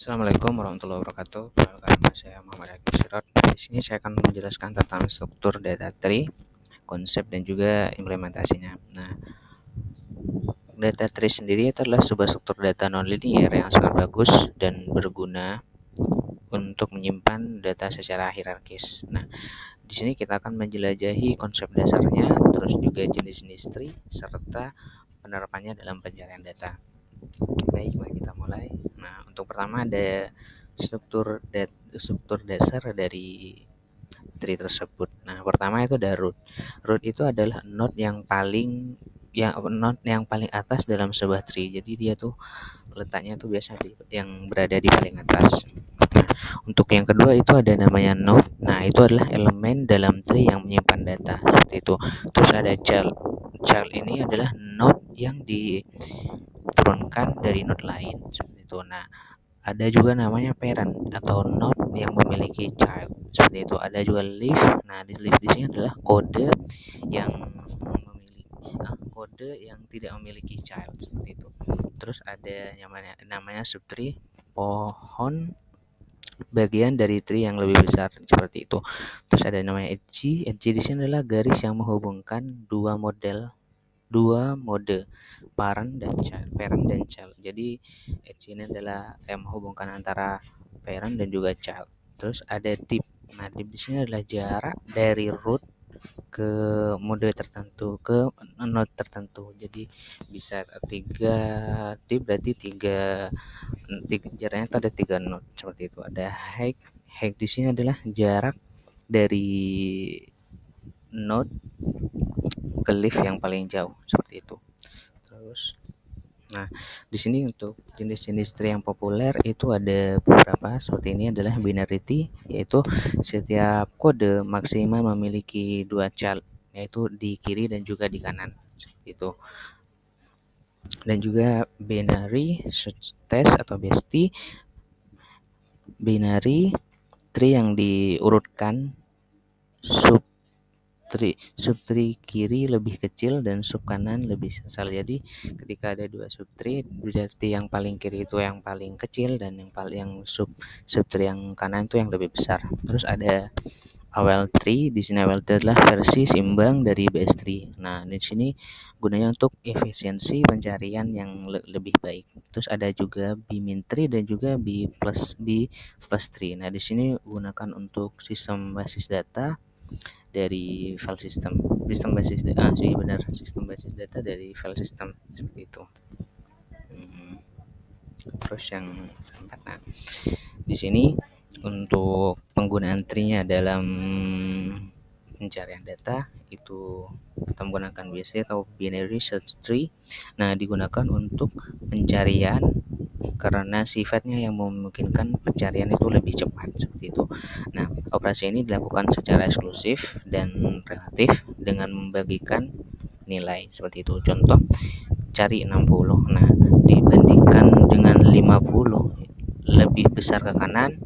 Assalamualaikum warahmatullahi wabarakatuh. Perkenalkan saya Muhammad Aqil Sirot. Di sini saya akan menjelaskan tentang struktur data tree, konsep dan juga implementasinya. Nah, data tree sendiri itu adalah sebuah struktur data nonlinear yang sangat bagus dan berguna untuk menyimpan data secara hierarkis. Nah, di sini kita akan menjelajahi konsep dasarnya, terus juga jenis-jenis tree serta penerapannya dalam pencarian data. Baik, mari kita mulai. Nah, untuk pertama ada struktur dasar dari tree tersebut. Nah, pertama itu ada root. Root itu adalah node yang paling atas dalam sebuah tree. Jadi dia tuh letaknya tuh biasa yang berada di paling atas. Nah, untuk yang kedua itu ada namanya node. Nah, itu adalah elemen dalam tree yang menyimpan data seperti itu. Terus ada child. Child ini adalah node yang diturunkan dari node lain seperti itu. Nah, ada juga namanya parent atau node yang memiliki child seperti itu. Ada juga leaf. Nah, di leaf di sini adalah kode yang tidak memiliki child seperti itu. Terus ada namanya subtree, pohon bagian dari tree yang lebih besar seperti itu. Terus ada namanya edge. Edge di sini adalah garis yang menghubungkan dua mode parent dan child. Jadi edge ini adalah yang menghubungkan antara parent dan juga child. Terus ada deep. Nah, deep di sini adalah jarak dari root ke mode tertentu ke node tertentu. Jadi bisa 3 deep berarti jaraknya itu ada 3 node seperti itu. Ada height. Height di sini adalah jarak dari node ke leaf yang paling jauh seperti itu. Terus nah, di sini untuk jenis-jenis tree yang populer itu ada beberapa seperti ini adalah binarity, yaitu setiap kode maksimal memiliki 2 child, yaitu di kiri dan juga di kanan seperti itu. Dan juga binary search test atau BST, binary tree yang diurutkan subtree kiri lebih kecil dan sub kanan lebih besar. Jadi ketika ada 2 subtree berarti yang paling kiri itu yang paling kecil dan yang subtree yang kanan itu yang lebih besar. Terus ada AWL tree. Di sini AWL tree adalah versi simbang dari base tree. Nah, di sini gunanya untuk efisiensi pencarian yang lebih baik. Terus ada juga bmin tree dan juga b plus tree. Nah, di sini gunakan untuk sistem basis data dari file sistem basis data sistem basis data dari file system seperti itu. Terus yang keempat, nah di sini untuk penggunaan tree-nya dalam pencarian data itu kita menggunakan BST atau binary search tree. Nah, digunakan untuk pencarian karena sifatnya yang memungkinkan pencarian itu lebih cepat seperti itu. Nah, operasi ini dilakukan secara eksklusif dan relatif dengan membagikan nilai seperti itu. Contoh, cari 60. Nah, dibandingkan dengan 50 lebih besar ke kanan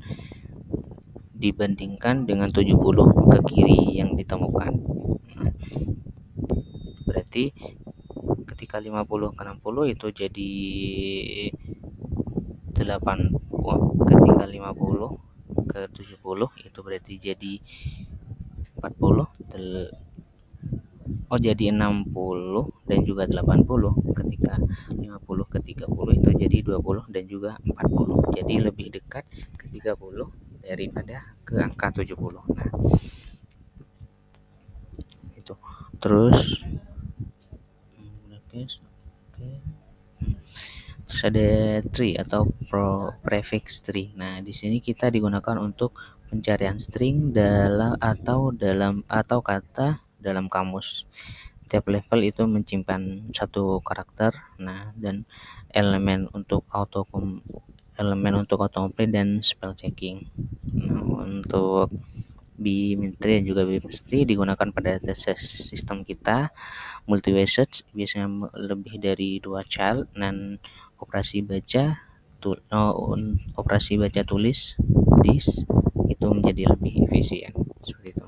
dibandingkan dengan 70 ke kiri yang ditemukan. Nah, berarti ketika 50 ke 60 itu jadi 80. Ketika 50 ke 70 itu berarti jadi 40. Jadi 60 dan juga 80. Ketika 50 ke 30 itu jadi 20 dan juga 40. Jadi lebih dekat ke 30 daripada ke angka 70. Nah, itu. Terus ada tree atau prefix tree. Nah, di sini kita digunakan untuk pencarian string atau kata dalam kamus. Tiap level itu menyimpan satu karakter. Nah, dan elemen untuk autocomplete dan spell checking. Nah, untuk bmin tree dan juga bmin tree digunakan pada sistem kita multi-way search, biasanya lebih dari 2 child, dan operasi baca tulis dis itu menjadi lebih efisien seperti itu.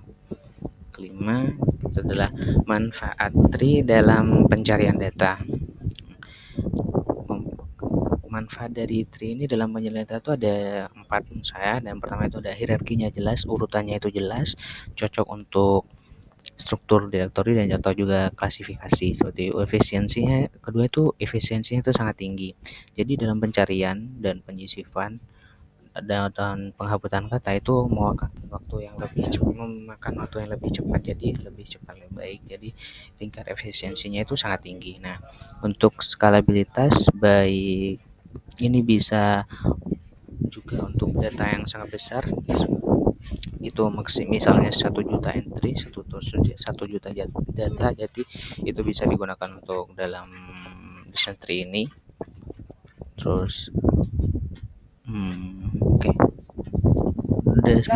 Kelima, itu adalah manfaat tree dalam pencarian data. manfaat dari tree ini dalam penyelesaian data itu ada 4 menurut saya. Dan pertama itu ada hierarkinya jelas, urutannya itu jelas, cocok untuk struktur direktori dan atau juga klasifikasi seperti efisiensinya. Kedua itu efisiensinya itu sangat tinggi. Jadi dalam pencarian dan penyisipan dan penghapusan kata itu memakan waktu yang lebih cepat, jadi lebih cepat lebih baik. Jadi tingkat efisiensinya itu sangat tinggi. Nah, untuk skalabilitas baik ini bisa juga untuk data yang sangat besar, itu misalnya 1 juta entry, 1 juta data, jadi itu bisa digunakan untuk dalam desain tree ini. Terus oke.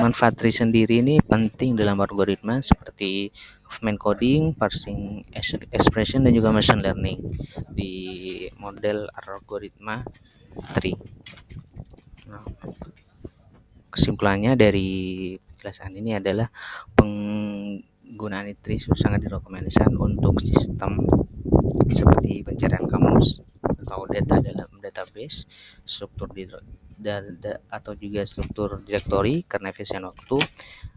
Manfaat tree sendiri ini penting dalam algoritma seperti movement coding, parsing expression, dan juga machine learning di model algoritma tree. Nah, kesimpulannya dari penjelasan ini adalah penggunaan tree sangat direkomendasikan untuk sistem seperti pencarian kamus atau data dalam database, struktur atau juga struktur direktori karena efisien waktu,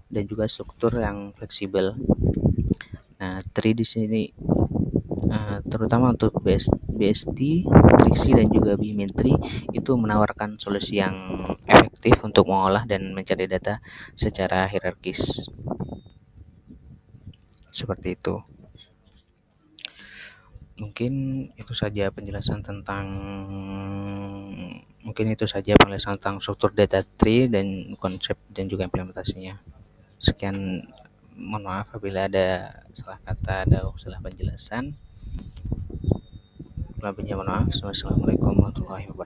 dan juga struktur yang fleksibel. Nah, tree di sini terutama untuk BST, Trixie, dan juga Bimetri itu menawarkan solusi yang efektif untuk mengolah dan mencari data secara hierarkis. Seperti itu. Mungkin itu saja penjelasan tentang struktur data tree dan konsep dan juga implementasinya. Sekian, mohon maaf apabila ada salah kata atau salah penjelasan. Lebihnya mohon maaf. Wassalamualaikum warahmatullahi wabarakatuh.